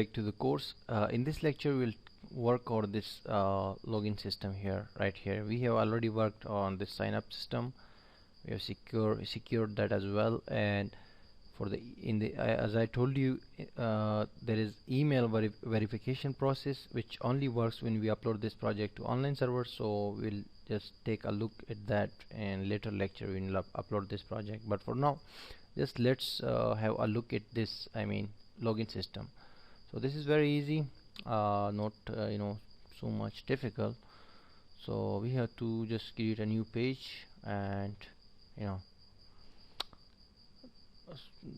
Back to the course. In this lecture we'll work on this login system here. Right here we have already worked on this sign up system. We have secured that as well, and for the as I told you, there is email verification process which only works when we upload this project to online server. So we'll just take a look at that, and later lecture we'll upload this project. But for now, just let's have a look at this login system. So this is very easy, not so much difficult. So we have to just create a new page, and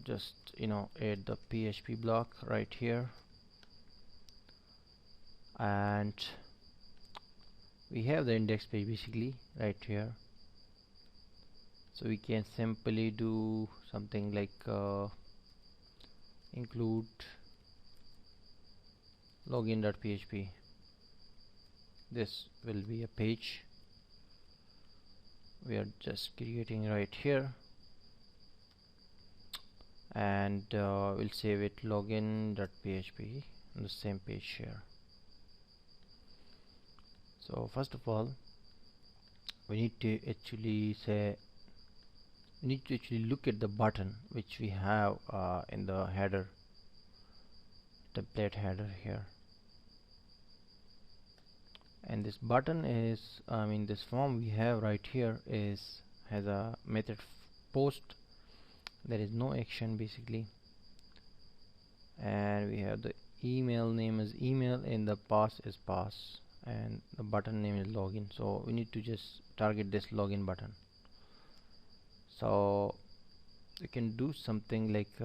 just add the PHP block right here, and we have the index page basically right here. So we can simply do something like include login.php. This will be a page we are just creating right here, and we'll save it login.php on the same page here. So first of all, we need to actually look at the button which we have in the header, template header here. And this button is this form we have right here has a method post. There is no action basically, and we have the email name is email and the pass is pass, and the button name is login. So we need to just target this login button. So we can do something like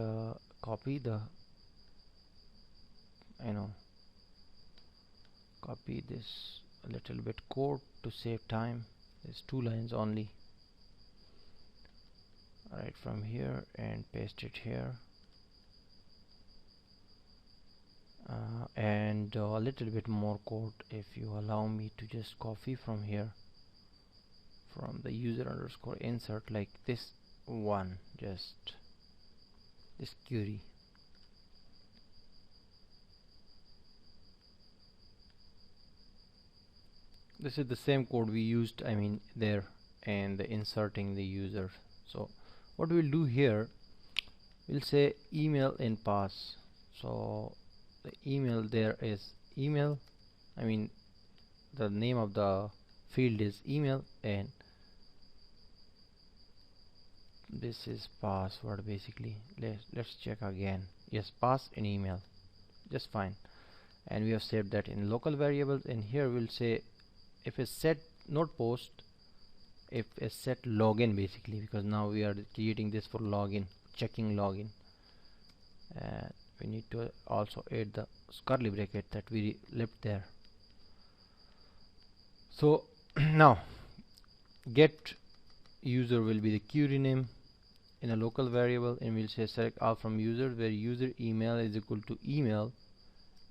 copy this a little bit code to save time. There's 2 lines only. Right from here and paste it here, and a little bit more code if you allow me to just copy from here, from the user underscore insert, like this one, just this query. This is the same code we used there, and the inserting the user. So what we'll do here, we'll say email and pass. So the email there is email, the name of the field is email, and this is password basically. Let's check again. Yes, pass and email, just fine. And we have saved that in local variables, and here we'll say if it's set not post, if it's set login basically, because now we are creating this for login, checking login. We need to also add the curly bracket that we left there. So now get user will be the query name in a local variable, and we'll say select all from user, where user email is equal to email,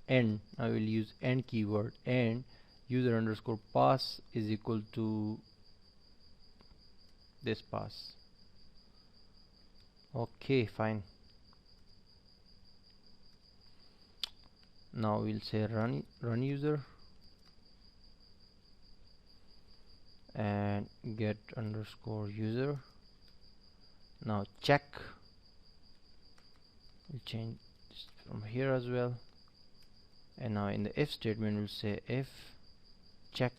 and I will use and keyword, and user underscore pass is equal to this pass. Okay, fine. Now we'll say run user, and get underscore user. Now check, we'll change this from here as well, and now in the if statement we'll say if check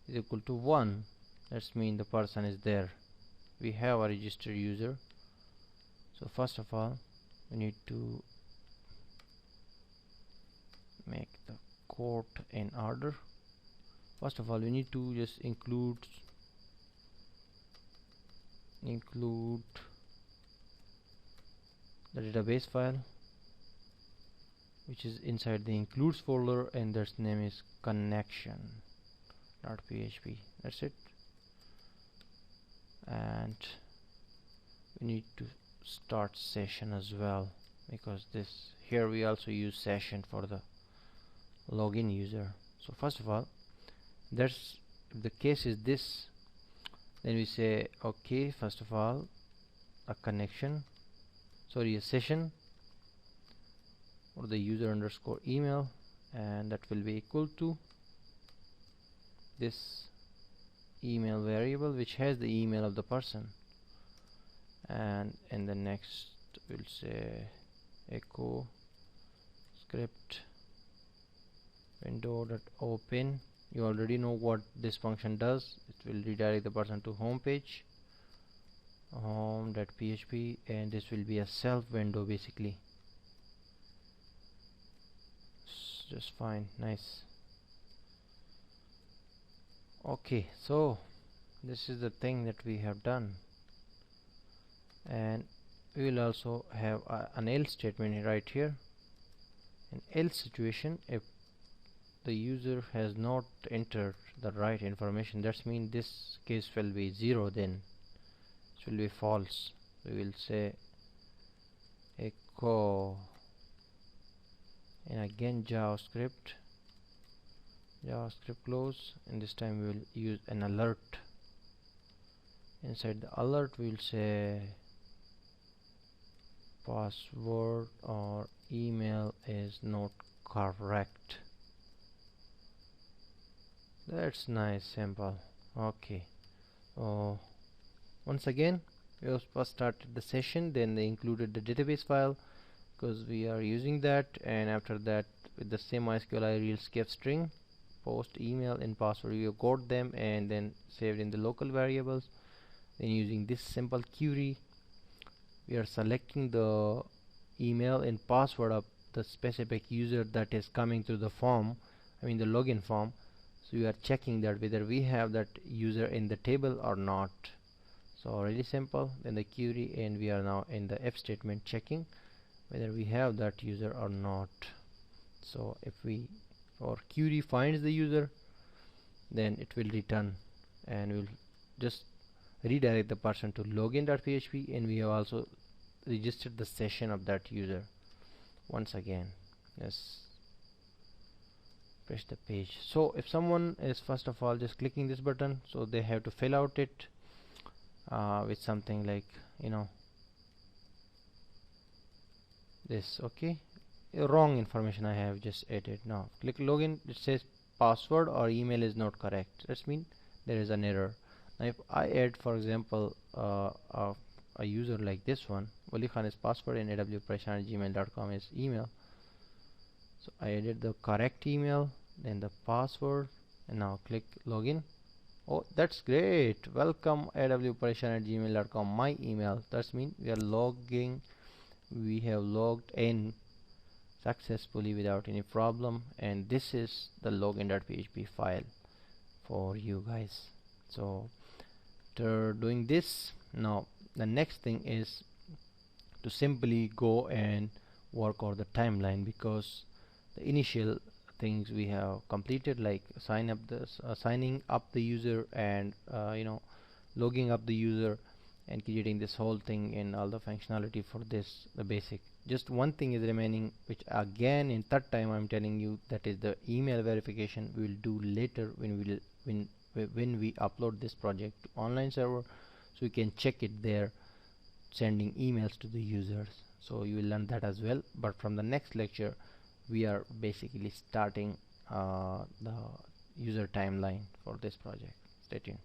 is equal to 1, that's mean the person is there. We have a registered user. So first of all, we need to make the code in order. First of all, we need to just include the database file, which is inside the includes folder, and its name is connection.php. That's it. And we need to start session as well, because this here we also use session for the login user. So first of all, that's if the case is this, then we say okay, first of all a session for the user underscore email, and that will be equal to this email variable which has the email of the person. And in the next we'll say echo script window.open. You already know what this function does. It will redirect the person to home page, home.php, and this will be a self window basically. Just fine. Nice. Okay, so this is the thing that we have done, and we will also have an else statement right here. In else situation, if the user has not entered the right information, that means this case will be 0, then it will be false. We will say echo, and again JavaScript close, and this time we will use an alert. Inside the alert we will say password or email is not correct. That's nice, simple. Okay, so once again we first started the session, then they included the database file because we are using that, and after that with the same MySQL real skip string post email and password, we have got them and then saved in the local variables. Then using this simple query, we are selecting the email and password of the specific user that is coming through the form, I mean the login form. So we are checking that whether we have that user in the table or not. So really simple. Then the query, and we are now in the if statement checking whether we have that user or not. So if our query finds the user, then it will return, and we'll just redirect the person to login.php, and we have also registered the session of that user. Once again, yes, press the page. So if someone is first of all just clicking this button, so they have to fill out it with something like, you know, this. Okay, wrong information I have just added. Now click login, it says password or email is not correct. That means there is an error. Now if I add, for example, a user like this one, Wali Khan is password and awpreshan@gmail.com is email. So I added the correct email, then the password, and now click login. Oh, that's great. Welcome awpreshan@gmail.com, my email. That means we are logging, we have logged in successfully without any problem, and this is the login.php file for you guys. So after doing this, now the next thing is to simply go and work on the timeline, because the initial things we have completed, like signing up the user and you know, logging up the user and creating this whole thing and all the functionality for this, the basic. Just one thing is remaining, which again in third time I'm telling you, that is the email verification. We will do later when we upload this project to online server, so you can check it there, sending emails to the users. So you will learn that as well. But from the next lecture we are basically starting the user timeline for this project. Stay tuned.